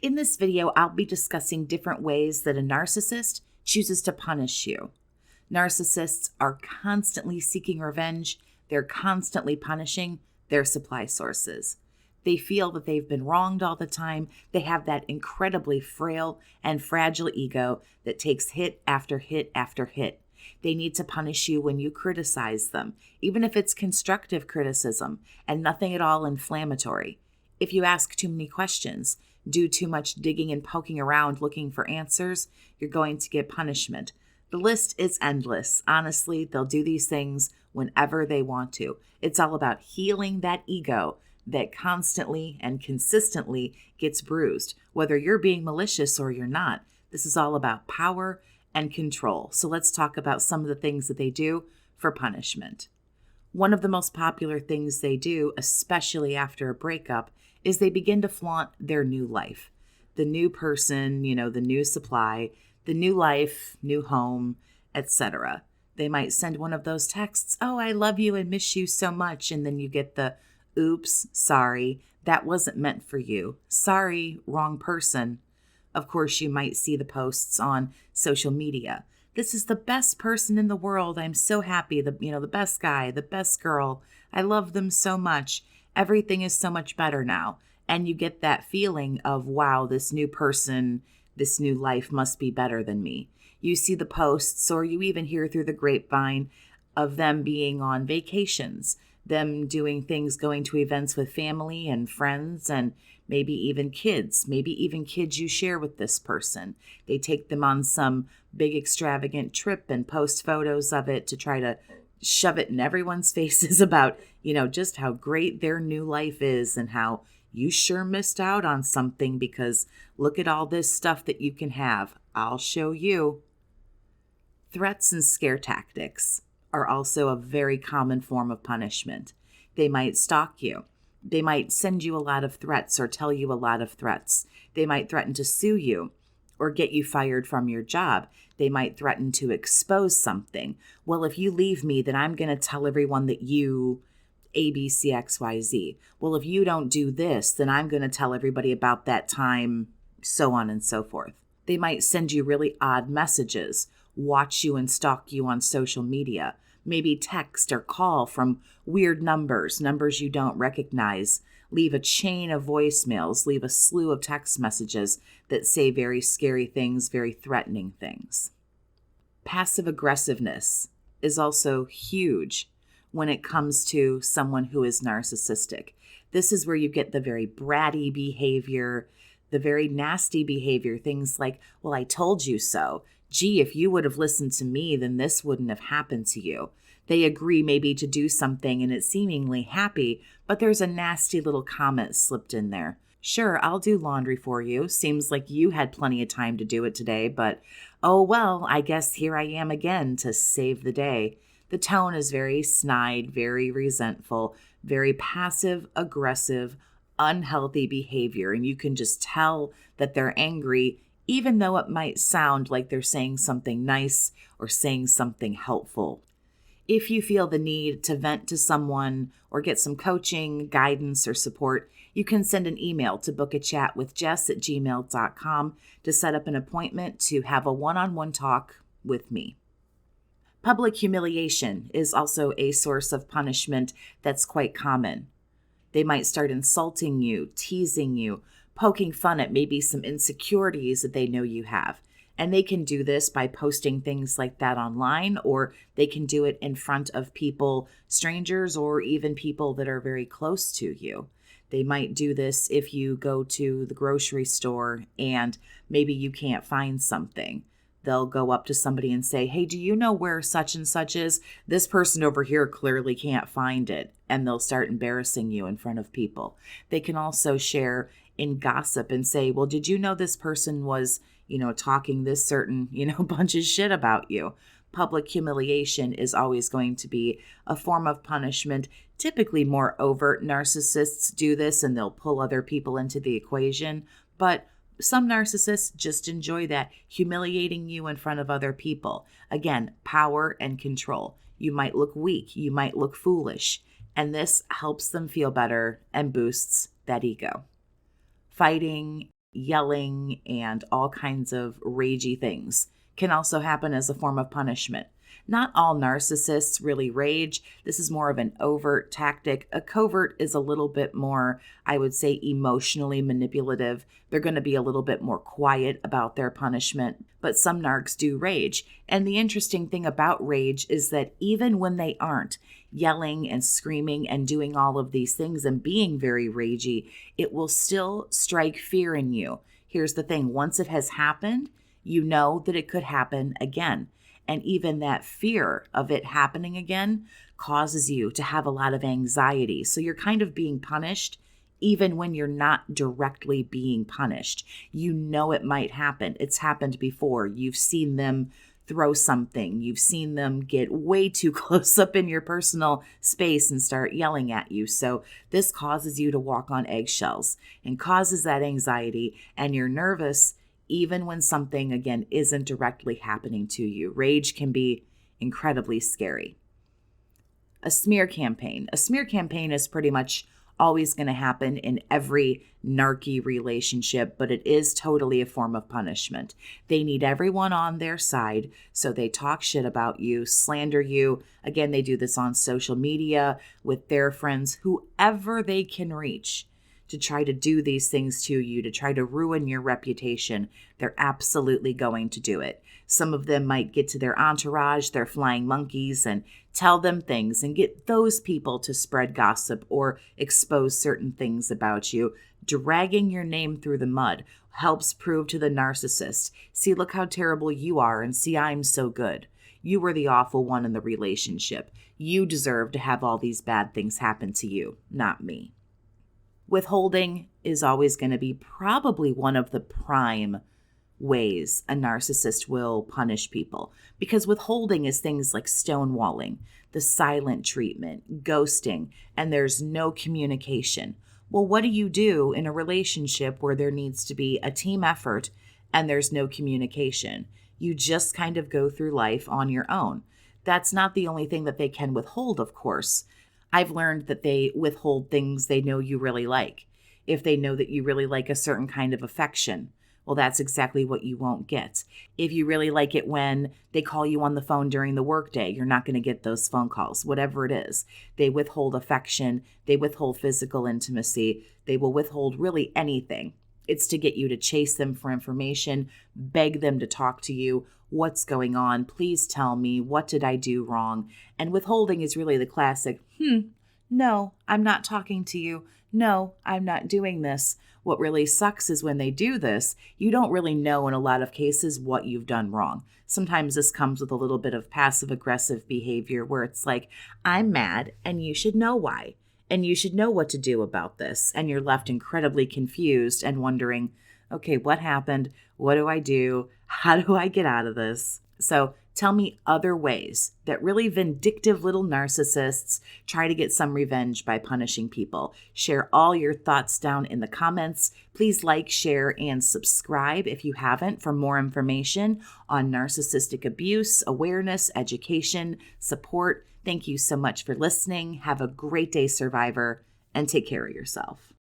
In this video, I'll be discussing different ways that a narcissist chooses to punish you. Narcissists are constantly seeking revenge. They're constantly punishing their supply sources. They feel that they've been wronged all the time. They have that incredibly frail and fragile ego that takes hit after hit after hit. They need to punish you when you criticize them, even if it's constructive criticism and nothing at all inflammatory. If you ask too many questions, do too much digging and poking around looking for answers, you're going to get punishment. The list is endless. Honestly, they'll do these things whenever they want to. It's all about healing that ego that constantly and consistently gets bruised, whether you're being malicious or you're not. This is all about power and control. So let's talk about some of the things that they do for punishment. One of the most popular things they do, especially after a breakup, is they begin to flaunt their new life. The new person, the new supply, the new life, new home, etc. They might send one of those texts, "Oh, I love you and miss you so much." And then you get the, "Oops, sorry, that wasn't meant for you. Sorry, wrong person." Of course, you might see the posts on social media. "This is the best person in the world. I'm so happy. The best guy, the best girl. I love them so much. Everything is so much better now." And you get that feeling of, wow, this new person, this new life must be better than me. You see the posts, or you even hear through the grapevine of them being on vacations, them doing things, going to events with family and friends, and maybe even kids you share with this person. They take them on some big extravagant trip and post photos of it to try to shove it in everyone's faces about, just how great their new life is and how you sure missed out on something because look at all this stuff that you can have. I'll show you. Threats and scare tactics are also a very common form of punishment. They might stalk you. They might send you a lot of threats or tell you a lot of threats. They might threaten to sue you or get you fired from your job. They might threaten to expose something. "Well, if you leave me, then I'm going to tell everyone that you ABCXYZ. Well, if you don't do this, then I'm going to tell everybody about that time," so on and so forth. They might send you really odd messages, watch you and stalk you on social media, maybe text or call from weird numbers you don't recognize, leave a chain of voicemails, leave a slew of text messages that say very scary things, very threatening things. Passive aggressiveness is also huge when it comes to someone who is narcissistic. This is where you get the very bratty behavior, the very nasty behavior, things like, "Well, I told you so. Gee, if you would have listened to me, then this wouldn't have happened to you." They agree maybe to do something and it's seemingly happy, but there's a nasty little comment slipped in there. "Sure, I'll do laundry for you. Seems like you had plenty of time to do it today, but oh well, I guess here I am again to save the day." The tone is very snide, very resentful, very passive, aggressive, unhealthy behavior. And you can just tell that they're angry, even though it might sound like they're saying something nice or saying something helpful. If you feel the need to vent to someone or get some coaching, guidance, or support, you can send an email to bookachatwithjess@gmail.com to set up an appointment to have a one-on-one talk with me. Public humiliation is also a source of punishment that's quite common. They might start insulting you, teasing you, poking fun at maybe some insecurities that they know you have. And they can do this by posting things like that online, or they can do it in front of people, strangers, or even people that are very close to you. They might do this if you go to the grocery store and maybe you can't find something. They'll go up to somebody and say, "Hey, do you know where such and such is? This person over here clearly can't find it." And they'll start embarrassing you in front of people. They can also share in gossip and say, "Well, did you know this person was, talking this certain, bunch of shit about you?" Public humiliation is always going to be a form of punishment. Typically more overt narcissists do this and they'll pull other people into the equation. But some narcissists just enjoy that, humiliating you in front of other people. Again, power and control. You might look weak. You might look foolish. And this helps them feel better and boosts that ego. Fighting yelling, and all kinds of ragey things can also happen as a form of punishment. Not all narcissists really rage. This is more of an overt tactic. A covert is a little bit more, I would say, emotionally manipulative. They're going to be a little bit more quiet about their punishment, but some narcs do rage. And the interesting thing about rage is that even when they aren't yelling and screaming and doing all of these things and being very ragey, it will still strike fear in you. Here's the thing. Once it has happened, you know that it could happen again. And even that fear of it happening again causes you to have a lot of anxiety. So you're kind of being punished even when you're not directly being punished. You know it might happen. It's happened before. You've seen them throw something. You've seen them get way too close up in your personal space and start yelling at you. So this causes you to walk on eggshells and causes that anxiety, and you're nervous even when something, again, isn't directly happening to you. Rage can be incredibly scary. A smear campaign. A smear campaign is pretty much always going to happen in every narky relationship, but it is totally a form of punishment. They need everyone on their side, so they talk shit about you, slander you. Again, they do this on social media with their friends, whoever they can reach, to try to do these things to you, to try to ruin your reputation. They're absolutely going to do it. Some of them might get to their entourage, their flying monkeys, and tell them things and get those people to spread gossip or expose certain things about you. Dragging your name through the mud helps prove to the narcissist, see, look how terrible you are, and see, I'm so good. You were the awful one in the relationship. You deserve to have all these bad things happen to you, not me. Withholding is always going to be probably one of the prime ways a narcissist will punish people, because withholding is things like stonewalling, the silent treatment, ghosting, and there's no communication. Well, what do you do in a relationship where there needs to be a team effort and there's no communication? You just kind of go through life on your own. That's not the only thing that they can withhold, of course. I've learned that they withhold things they know you really like. If they know that you really like a certain kind of affection, well, that's exactly what you won't get. If you really like it when they call you on the phone during the workday, you're not going to get those phone calls, whatever it is. They withhold affection. They withhold physical intimacy. They will withhold really anything. It's to get you to chase them for information, beg them to talk to you. What's going on? Please tell me. What did I do wrong? And withholding is really the classic, no, I'm not talking to you. No, I'm not doing this. What really sucks is when they do this, you don't really know in a lot of cases what you've done wrong. Sometimes this comes with a little bit of passive-aggressive behavior where it's like, I'm mad and you should know why. And you should know what to do about this. And you're left incredibly confused and wondering, okay, what happened? What do I do? How do I get out of this? So tell me other ways that really vindictive little narcissists try to get some revenge by punishing people. Share all your thoughts down in the comments. Please like, share, and subscribe if you haven't for more information on narcissistic abuse, awareness, education, support. Thank you so much for listening. Have a great day, survivor, and take care of yourself.